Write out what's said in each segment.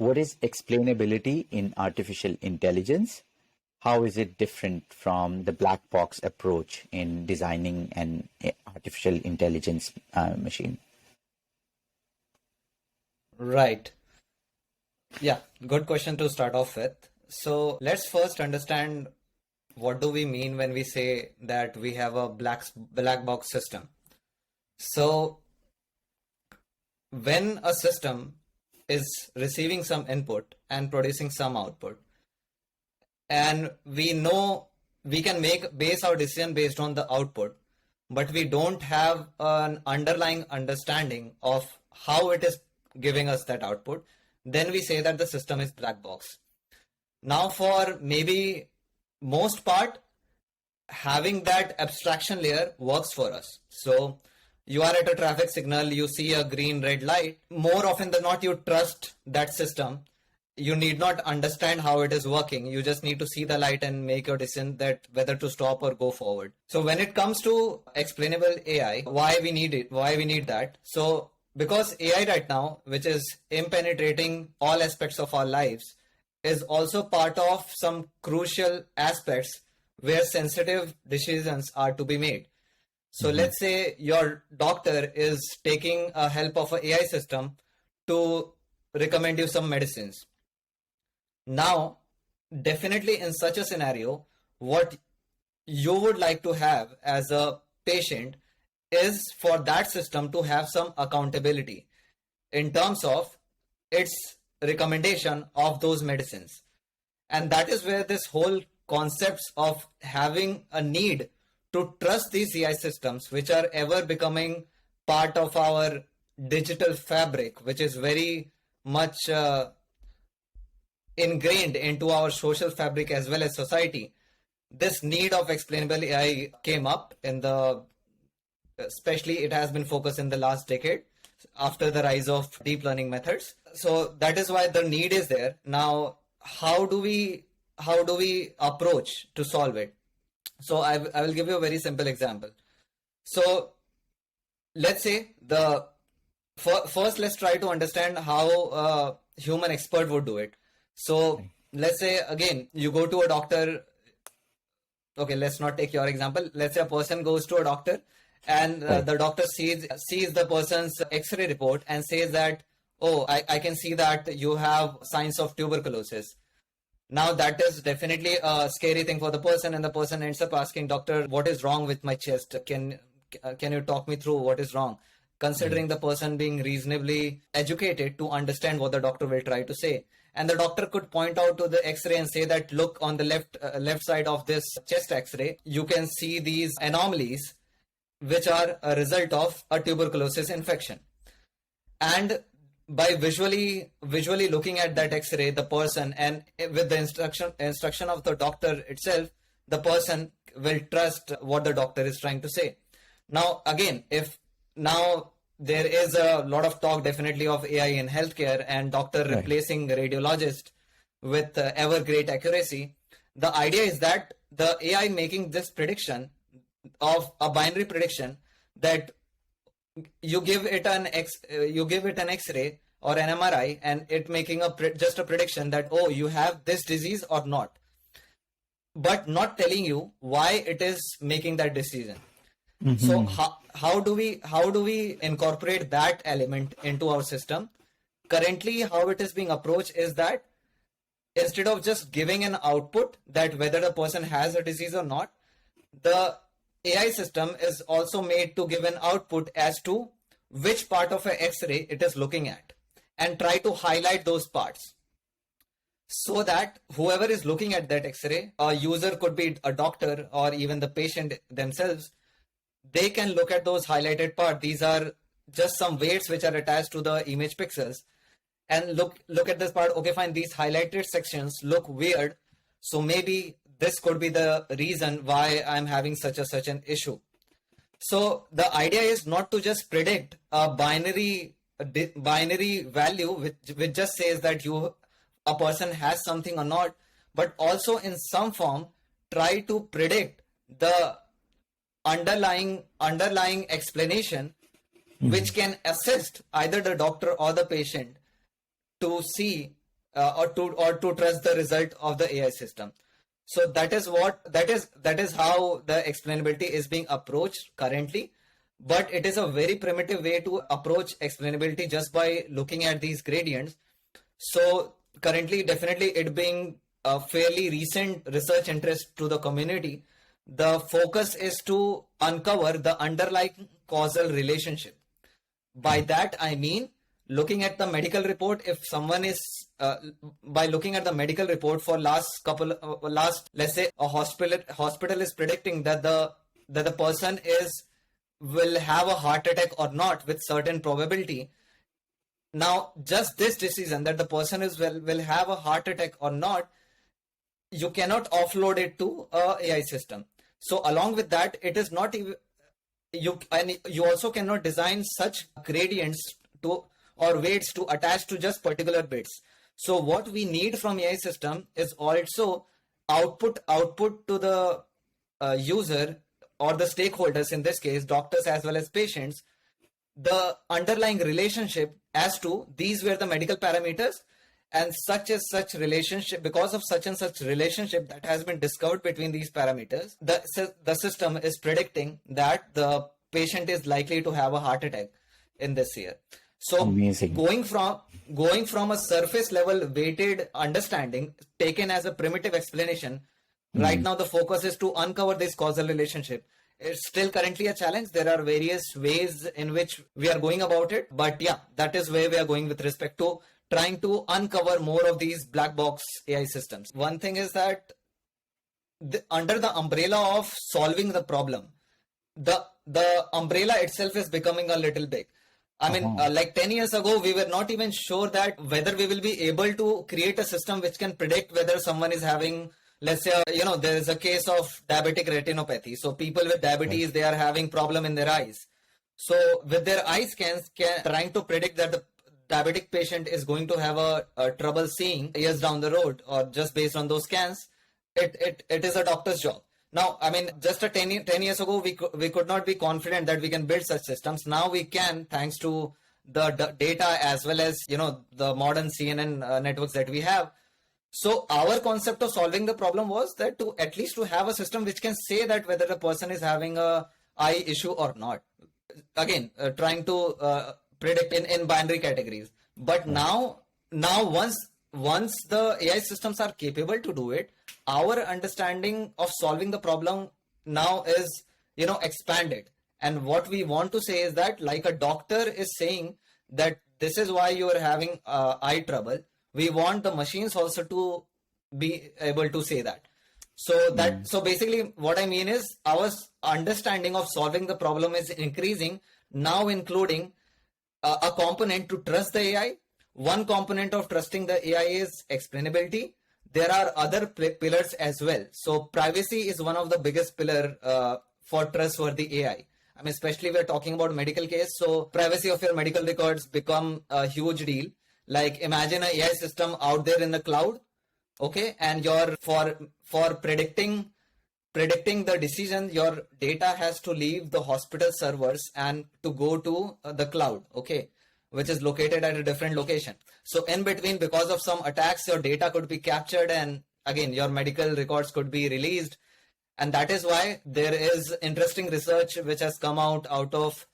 what is explainability in artificial intelligence? How is it different from the black box approach in designing an artificial intelligence machine? Right. Yeah, good question to start off with. So let's first understand what do we mean when we say that we have a black box system. So when a system is receiving some input and producing some output, and we know we can base our decision based on the output, but we don't have an underlying understanding of how it is giving us that output, then we say that the system is black box. Now, for maybe most part, having that abstraction layer works for us. So you are at a traffic signal, you see a green red light. More often than not, you trust that system. You need not understand how it is working. You just need to see the light and make your decision that whether to stop or go forward. So when it comes to explainable AI, why we need it, why we need that. So because AI right now, which is impenetrating all aspects of our lives, is also part of some crucial aspects where sensitive decisions are to be made. So let's say your doctor is taking a help of an AI system to recommend you some medicines. Now, definitely in such a scenario, what you would like to have as a patient is for that system to have some accountability in terms of its recommendation of those medicines. And that is where this whole concepts of having a need to trust these AI systems, which are ever becoming part of our digital fabric, which is very much ingrained into our social fabric as well as society. This need of explainable AI came up especially it has been focused in the last decade after the rise of deep learning methods. So that is why the need is there. Now, how do we approach to solve it? So I will give you a very simple example. So let's say first let's try to understand how a human expert would do it. So let's say again you go to a doctor. Okay, let's not take your example. Let's say a person goes to a doctor and the doctor sees the person's X-ray report and says that, oh, I can see that you have signs of tuberculosis. Now that is definitely a scary thing for the person, and the person ends up asking, doctor, what is wrong with my chest? Can you talk me through what is wrong? Considering the person being reasonably educated to understand what the doctor will try to say. And the doctor could point out to the X-ray and say that, look, on the left side of this chest X-ray, you can see these anomalies, which are a result of a tuberculosis infection. And by visually looking at that X-ray, the person, and with the instruction of the doctor itself, the person will trust what the doctor is trying to say. Now, again, there is a lot of talk definitely of AI in healthcare and doctor replacing radiologist with ever great accuracy. The idea is that the AI making this prediction of a binary prediction that you give it an X-ray or an MRI, and it making just a prediction that, oh, you have this disease or not, but not telling you why it is making that decision. So how do we incorporate that element into our system? Currently, how it is being approached is that instead of just giving an output that whether the person has a disease or not, the AI system is also made to give an output as to which part of an X-ray it is looking at and try to highlight those parts, so that whoever is looking at that X-ray, a user could be a doctor or even the patient themselves, they can look at those highlighted parts. These are just some weights which are attached to the image pixels, and look at this part. Okay, fine, these highlighted sections look weird, so maybe this could be the reason why I'm having such an issue. So the idea is not to just predict a binary value which just says that a person has something or not, but also in some form try to predict the underlying explanation, which can assist either the doctor or the patient to see or to trust the result of the AI system. So that is how the explainability is being approached currently. But it is a very primitive way to approach explainability just by looking at these gradients. So currently, definitely it being a fairly recent research interest to the community, the focus is to uncover the underlying causal relationship. By that I mean looking at the medical report. If someone is by looking at the medical report for last, let's say a hospital is predicting that the person will have a heart attack or not with certain probability. Now just this decision that the person will have a heart attack or not, you cannot offload it to a AI system. So along with that, it is not even you also cannot design such gradients to or weights to attach to just particular bits. So what we need from AI system is also output to the user or the stakeholders, in this case doctors as well as patients, the underlying relationship as to these were the medical parameters and such as such relationship. Because of such and such relationship that has been discovered between these parameters, the system is predicting that the patient is likely to have a heart attack in this year. So amazing. Going from a surface level weighted understanding taken as a primitive explanation, right now the focus is to uncover this causal relationship. It's still currently a challenge. There are various ways in which we are going about it, but yeah, that is where we are going with respect to trying to uncover more of these black box AI systems. One thing is that under the umbrella of solving the problem, the umbrella itself is becoming a little big. I mean, like 10 years ago, we were not even sure that whether we will be able to create a system which can predict whether someone is having, let's say, there is a case of diabetic retinopathy. So people with diabetes, they are having problem in their eyes. So with their eye scans, trying to predict that the diabetic patient is going to have a trouble seeing years down the road, or just based on those scans, it is a doctor's job. Now, I mean, just 10 years ago, we could not be confident that we can build such systems. Now we can, thanks to the data as well as, the modern CNN networks that we have. So our concept of solving the problem was that to at least to have a system which can say that whether the person is having a eye issue or not. Again, trying to predict in binary categories. But now once the AI systems are capable to do it, our understanding of solving the problem now is, expanded. And what we want to say is that, like a doctor is saying that this is why you are having eye trouble, we want the machines also to be able to say that. So basically what I mean is our understanding of solving the problem is increasing, now including a component to trust the AI. One component of trusting the AI is explainability. There are other pillars as well. So privacy is one of the biggest pillar for trustworthy AI. I mean, especially we're talking about medical case. So privacy of your medical records become a huge deal. Like imagine an AI system out there in the cloud, okay, and for predicting the decision, your data has to leave the hospital servers and to go to the cloud, okay, which is located at a different location. So in between, because of some attacks, your data could be captured, and again, your medical records could be released. And that is why there is interesting research which has come out of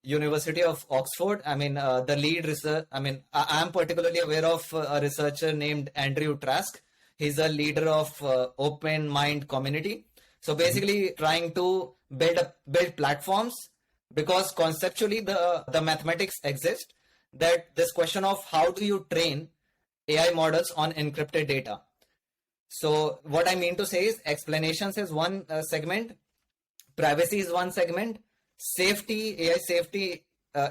University of Oxford. I mean, the lead research, I am particularly aware of a researcher named Andrew Trask. He's a leader of Open Mind community. So basically trying to build platforms, because conceptually the mathematics exist, that this question of how do you train AI models on encrypted data. So what I mean to say is explanations is one segment, privacy is one segment, safety, AI safety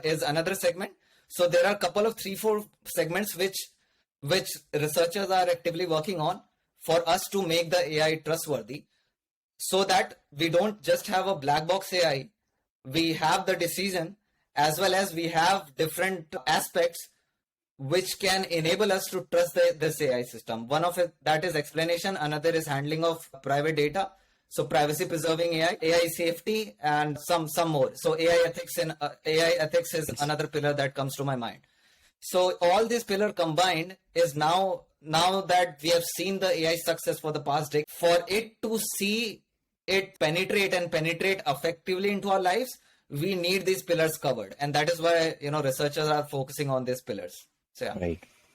is another segment. So there are a couple of 3-4 segments which researchers are actively working on for us to make the AI trustworthy, so that we don't just have a black box AI, we have the decision as well as we have different aspects which can enable us to trust this AI system. One of it, that is explanation. Another is handling of private data. So privacy preserving AI safety, and some more. So AI ethics is another pillar that comes to my mind. So all these pillars combined is now that we have seen the AI success for the past decade, for it to see it penetrate effectively into our lives, we need these pillars covered. And that is why, researchers are focusing on these pillars. So yeah. Right.